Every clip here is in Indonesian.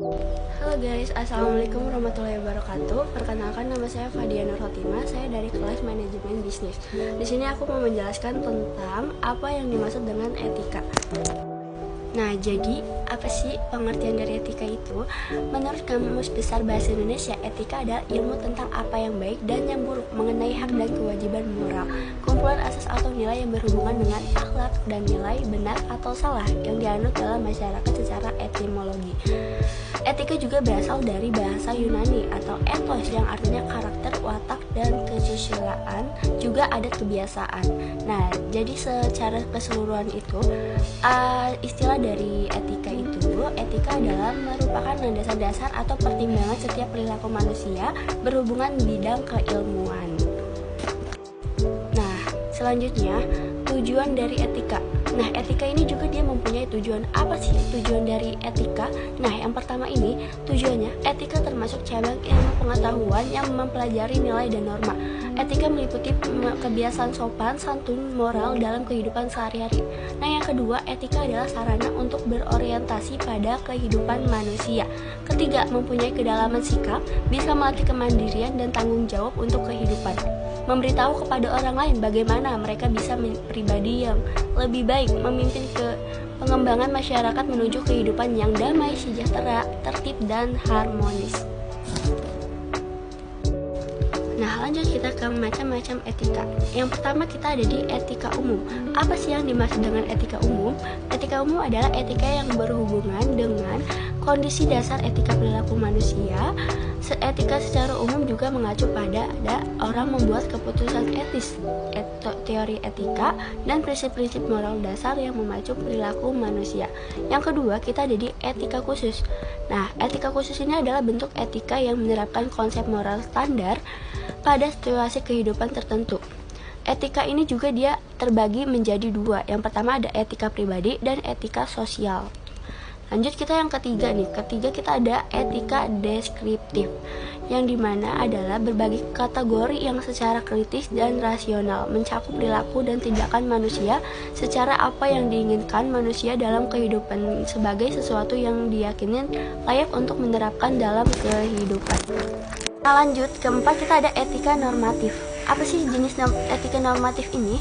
Halo guys, assalamualaikum warahmatullahi wabarakatuh. Perkenalkan, nama saya Fadia Nurhotima. Saya dari kelas manajemen bisnis. Di sini aku mau menjelaskan tentang apa yang dimaksud dengan etika. Nah, jadi apa sih pengertian dari etika itu? Menurut Kamus Besar Bahasa Indonesia, etika adalah ilmu tentang apa yang baik dan yang buruk mengenai hak dan kewajiban moral, kumpulan asas atau nilai yang berhubungan dengan akhlak dan nilai benar atau salah yang dianut dalam masyarakat secara etimologi. Etika juga berasal dari bahasa Yunani atau ethos yang artinya karakter, watak, dan kesusilaan, juga adat kebiasaan. Nah, jadi secara keseluruhan itu istilah dari etika adalah merupakan landasan dasar atau pertimbangan setiap perilaku manusia berhubungan bidang keilmuan. Nah, selanjutnya tujuan dari etika. Nah, etika ini juga dia mempunyai tujuan. Apa sih tujuan dari etika? Nah, yang pertama ini tujuannya, etika termasuk cabang ilmu pengetahuan yang mempelajari nilai dan norma. Etika meliputi kebiasaan sopan, santun, moral dalam kehidupan sehari-hari. Nah, yang kedua, etika adalah sarana untuk berorientasi pada kehidupan manusia. Ketiga, mempunyai kedalaman sikap, bisa melatih kemandirian dan tanggung jawab untuk kehidupan. Memberitahu kepada orang lain bagaimana mereka bisa pribadi yang lebih baik, memimpin ke pengembangan masyarakat menuju kehidupan yang damai, sejahtera, tertib, dan harmonis. Nah, lanjut kita ke macam-macam etika. Yang pertama kita ada di etika umum. Apa sih yang dimaksud dengan etika umum? Etika umum adalah etika yang berhubungan dengan kondisi dasar etika perilaku manusia. Etika secara umum juga mengacu pada orang membuat keputusan etis, teori etika, dan prinsip-prinsip moral dasar yang memacu perilaku manusia. Yang kedua, kita ada di etika khusus. Nah, etika khusus ini adalah bentuk etika yang menerapkan konsep moral standar pada situasi kehidupan tertentu. Etika ini juga dia terbagi menjadi dua. Yang pertama ada etika pribadi dan etika sosial. Lanjut kita yang ketiga nih. Ketiga kita ada etika deskriptif, yang dimana adalah berbagai kategori yang secara kritis dan rasional mencakup perilaku dan tindakan manusia secara apa yang diinginkan manusia dalam kehidupan sebagai sesuatu yang diyakini layak untuk menerapkan dalam kehidupan. Nah, lanjut keempat kita ada etika normatif. Apa sih jenis etika normatif ini?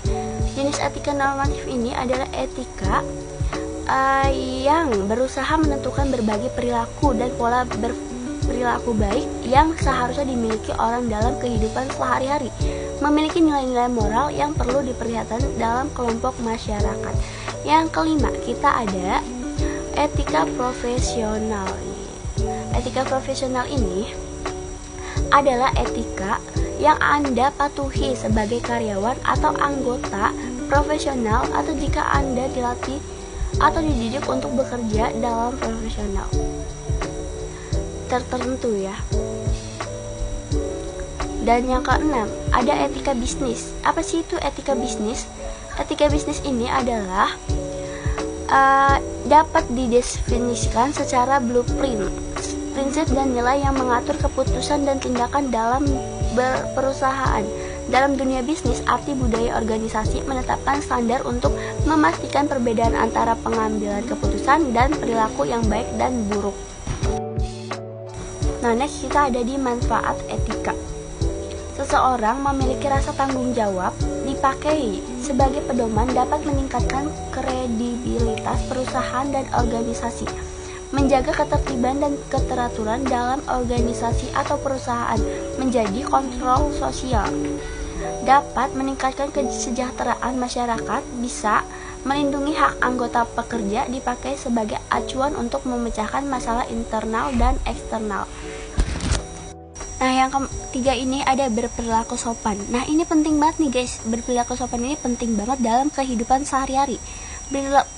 Jenis etika normatif ini adalah etika yang berusaha menentukan berbagai perilaku dan pola berperilaku baik yang seharusnya dimiliki orang dalam kehidupan sehari-hari, memiliki nilai-nilai moral yang perlu diperhatikan dalam kelompok masyarakat. Yang kelima kita ada etika profesional. Etika profesional ini adalah etika yang Anda patuhi sebagai karyawan atau anggota profesional, atau jika Anda dilatih atau dididik untuk bekerja dalam profesional tertentu ya. Dan yang keenam ada etika bisnis. Apa sih itu etika bisnis? Etika bisnis ini adalah dapat didefinisikan secara blueprint, prinsip dan nilai yang mengatur keputusan dan tindakan dalam berperusahaan. Dalam dunia bisnis, arti budaya organisasi menetapkan standar untuk memastikan perbedaan antara pengambilan keputusan dan perilaku yang baik dan buruk. Nah, next kita ada di manfaat etika. Seseorang memiliki rasa tanggung jawab dipakai sebagai pedoman dapat meningkatkan kredibilitas perusahaan dan organisasi, menjaga ketertiban dan keteraturan dalam organisasi atau perusahaan, menjadi kontrol sosial, dapat meningkatkan kesejahteraan masyarakat, bisa melindungi hak anggota pekerja, dipakai sebagai acuan untuk memecahkan masalah internal dan eksternal. Nah, yang ketiga ini ada berperilaku sopan. Nah, ini penting banget nih guys. Berperilaku sopan ini penting banget dalam kehidupan sehari-hari.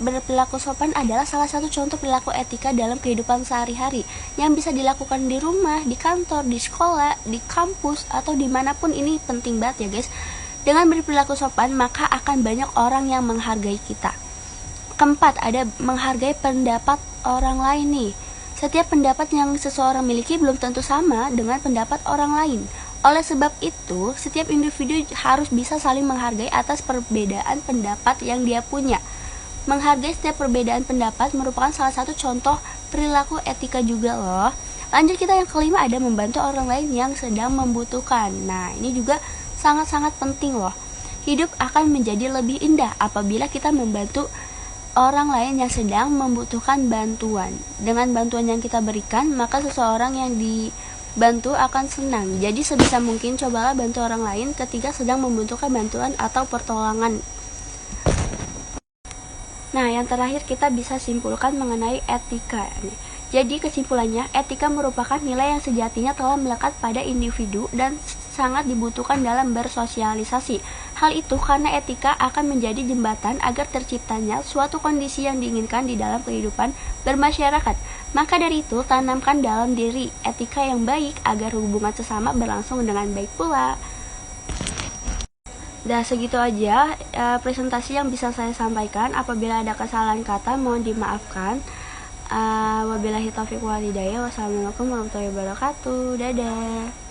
Berperilaku sopan adalah salah satu contoh perilaku etika dalam kehidupan sehari-hari yang bisa dilakukan di rumah, di kantor, di sekolah, di kampus, atau dimanapun. Ini penting banget ya guys. Dengan berperilaku sopan, maka akan banyak orang yang menghargai kita. Keempat, ada menghargai pendapat orang lain nih. Setiap pendapat yang seseorang miliki belum tentu sama dengan pendapat orang lain. Oleh sebab itu, setiap individu harus bisa saling menghargai atas perbedaan pendapat yang dia punya. Menghargai setiap perbedaan pendapat merupakan salah satu contoh perilaku etika juga loh. Lanjut kita yang kelima, ada membantu orang lain yang sedang membutuhkan. Nah, ini juga sangat-sangat penting loh. Hidup akan menjadi lebih indah apabila kita membantu orang lain yang sedang membutuhkan bantuan. Dengan bantuan yang kita berikan, maka seseorang yang dibantu akan senang. Jadi sebisa mungkin cobalah bantu orang lain ketika sedang membutuhkan bantuan atau pertolongan. Nah, yang terakhir kita bisa simpulkan mengenai etika. Jadi kesimpulannya, etika merupakan nilai yang sejatinya telah melekat pada individu dan sangat dibutuhkan dalam bersosialisasi. Hal itu karena etika akan menjadi jembatan agar terciptanya suatu kondisi yang diinginkan di dalam kehidupan bermasyarakat. Maka dari itu, tanamkan dalam diri etika yang baik agar hubungan sesama berlangsung dengan baik pula. Dah segitu aja presentasi yang bisa saya sampaikan. Apabila ada kesalahan kata mohon dimaafkan. Wabillahi taufiq wal hidayah. Wassalamualaikum warahmatullahi wabarakatuh. Dadah.